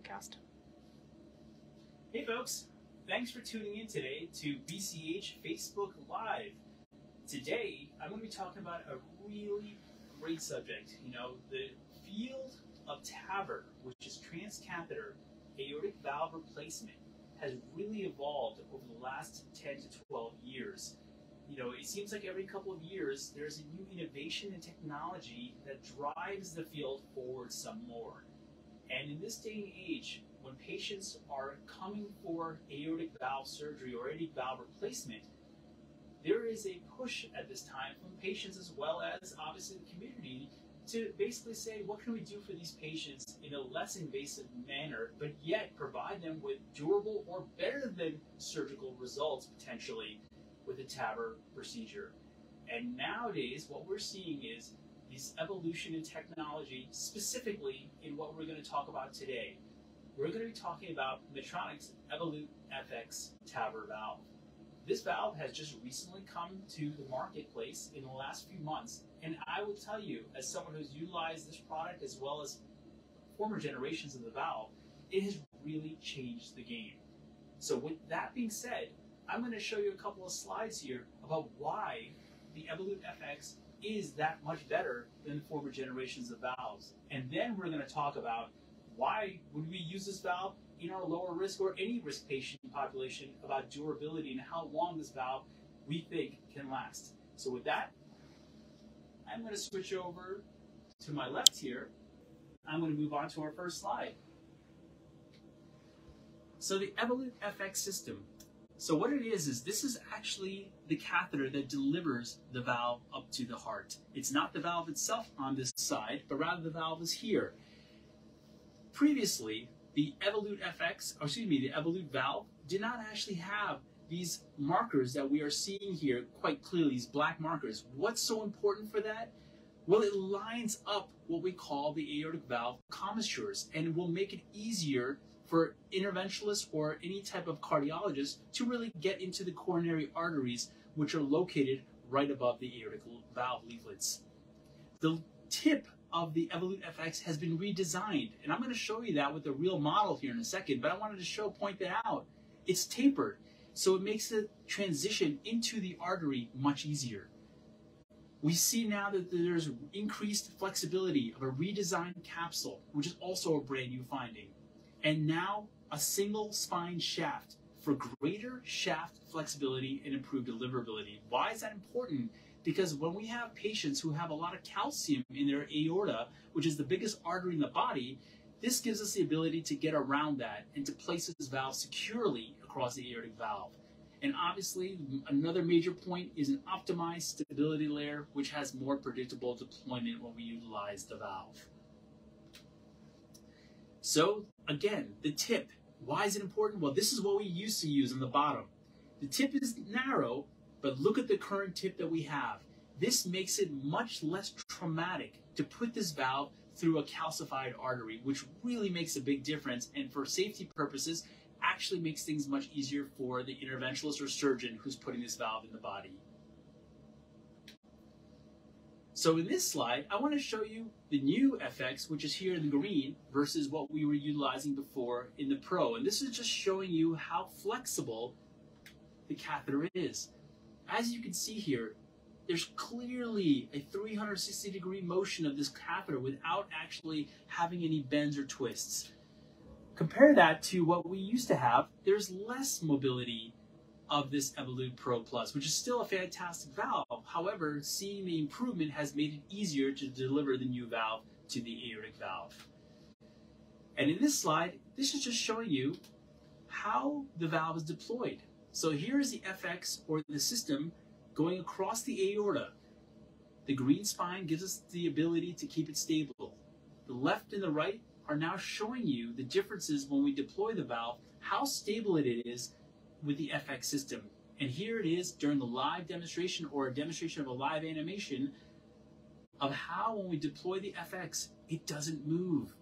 podcast. Hey folks, thanks for tuning in today to BCH Facebook Live. Today, I'm going to be talking about a really great subject. The field of TAVR, which is transcatheter aortic valve replacement, has really evolved over the last 10 to 12 years. It seems like every couple of years, there's a new innovation and technology that drives the field forward some more. And in this day and age, when patients are coming for aortic valve surgery or aortic valve replacement, there is a push at this time from patients as well as obviously the community to basically say, what can we do for these patients in a less invasive manner, but yet provide them with durable or better than surgical results potentially with a TAVR procedure. And nowadays, what we're seeing is this evolution in technology, specifically in what we're going to talk about today. We're going to be talking about Medtronic's Evolut FX TAVR valve. This valve has just recently come to the marketplace in the last few months, and I will tell you, as someone who's utilized this product as well as former generations of the valve, it has really changed the game. So with that being said, I'm going to show you a couple of slides here about why the Evolut FX is that much better than former generations of valves. And then we're going to talk about why would we use this valve in our lower risk or any risk patient population, about durability and how long this valve we think can last. So with that, I'm going to switch over to my left here. I'm going to move on to our first slide. So the Evolut FX system. So what it is this is actually the catheter that delivers the valve up to the heart. It's not the valve itself on this side, but rather the valve is here. Previously, the Evolut the Evolut valve did not actually have these markers that we are seeing here quite clearly, these black markers. What's so important for that? Well, it lines up what we call the aortic valve commissures, and it will make it easier for interventionalists or any type of cardiologist to really get into the coronary arteries, which are located right above the aortic valve leaflets. The tip of the Evolut FX has been redesigned, and I'm going to show you that with a real model here in a second, but I wanted to point that out. It's tapered, so it makes the transition into the artery much easier. We see now that there's increased flexibility of a redesigned capsule, which is also a brand new finding. And now a single spine shaft for greater shaft flexibility and improved deliverability. Why is that important? Because when we have patients who have a lot of calcium in their aorta, which is the biggest artery in the body, this gives us the ability to get around that and to place this valve securely across the aortic valve. And obviously, another major point is an optimized stability layer, which has more predictable deployment when we utilize the valve. So again, the tip. Why is it important? Well, this is what we used to use on the bottom. The tip is narrow, but look at the current tip that we have. This makes it much less traumatic to put this valve through a calcified artery, which really makes a big difference, and for safety purposes, actually makes things much easier for the interventionalist or surgeon who's putting this valve in the body. So in this slide, I want to show you the new FX, which is here in the green, versus what we were utilizing before in the Pro. And this is just showing you how flexible the catheter is. As you can see here, there's clearly a 360-degree motion of this catheter without actually having any bends or twists. Compare that to what we used to have. There's less mobility of this Evolut Pro Plus, which is still a fantastic valve. However, seeing the improvement has made it easier to deliver the new valve to the aortic valve. And in this slide, this is just showing you how the valve is deployed. So here is the FX, or the system, going across the aorta. The green spine gives us the ability to keep it stable. The left and the right are now showing you the differences when we deploy the valve, how stable it is with the FX system. And here it is during the live demonstration, or a demonstration of a live animation, of how when we deploy the FX, it doesn't move.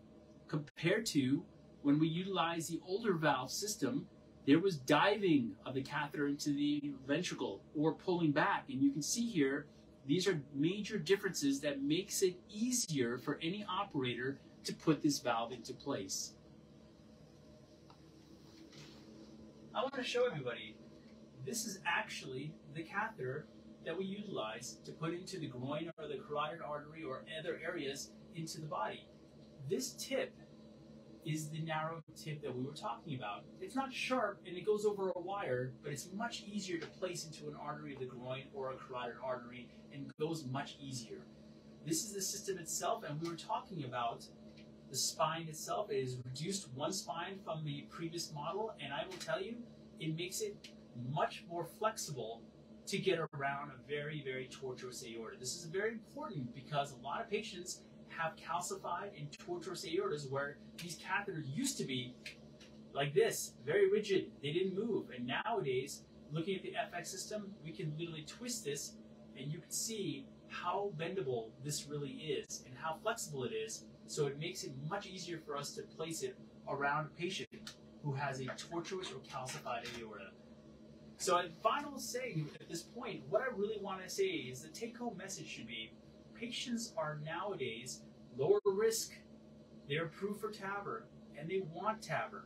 Compared to when we utilize the older valve system, there was diving of the catheter into the ventricle or pulling back. And you can see here, these are major differences that makes it easier for any operator to put this valve into place. I want to show everybody, this is actually the catheter that we utilize to put into the groin or the carotid artery or other areas into the body. This tip is the narrow tip that we were talking about. It's not sharp and it goes over a wire, but it's much easier to place into an artery of the groin or a carotid artery and goes much easier. This is the system itself, and we were talking about the spine itself. It is reduced one spine from the previous model, and I will tell you, it makes it much more flexible to get around a very, very tortuous aorta. This is very important because a lot of patients have calcified and tortuous aortas where these catheters used to be like this, very rigid. They didn't move. And nowadays, looking at the FX system, we can literally twist this and you can see how bendable this really is and how flexible it is. So it makes it much easier for us to place it around a patient who has a tortuous or calcified aorta. So a final saying at this point, what I really want to say is the take-home message should be, patients are nowadays lower risk, they're approved for TAVR, and they want TAVR.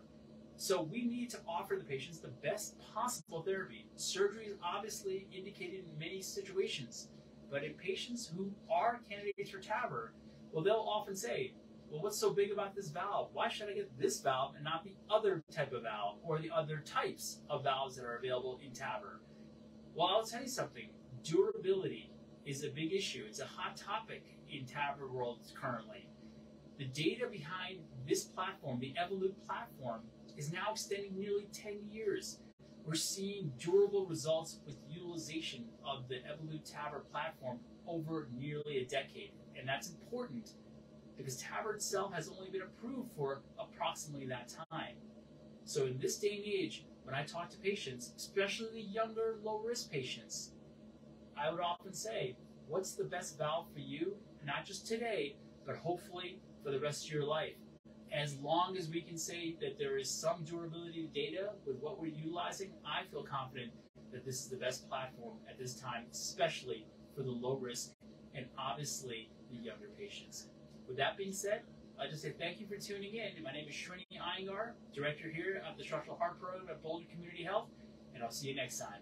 So we need to offer the patients the best possible therapy. Surgery is obviously indicated in many situations, but in patients who are candidates for TAVR, well, they'll often say, well, what's so big about this valve? Why should I get this valve and not the other type of valve or the other types of valves that are available in TAVR? Well, I'll tell you something. Durability is a big issue. It's a hot topic in TAVR world currently. The data behind this platform, the Evolut platform, is now extending nearly 10 years. We're seeing durable results with utilization of the Evolut TAVR platform over nearly a decade. And that's important because TAVR itself has only been approved for approximately that time. So in this day and age, when I talk to patients, especially the younger, low-risk patients, I would often say, what's the best valve for you? Not just today, but hopefully for the rest of your life. As long as we can say that there is some durability data with what we're utilizing, I feel confident that this is the best platform at this time, especially for the low risk and obviously the younger patients. With that being said, I'd just say thank you for tuning in. My name is Srini Iyengar, Director here at the Structural Heart Program at Boulder Community Health, and I'll see you next time.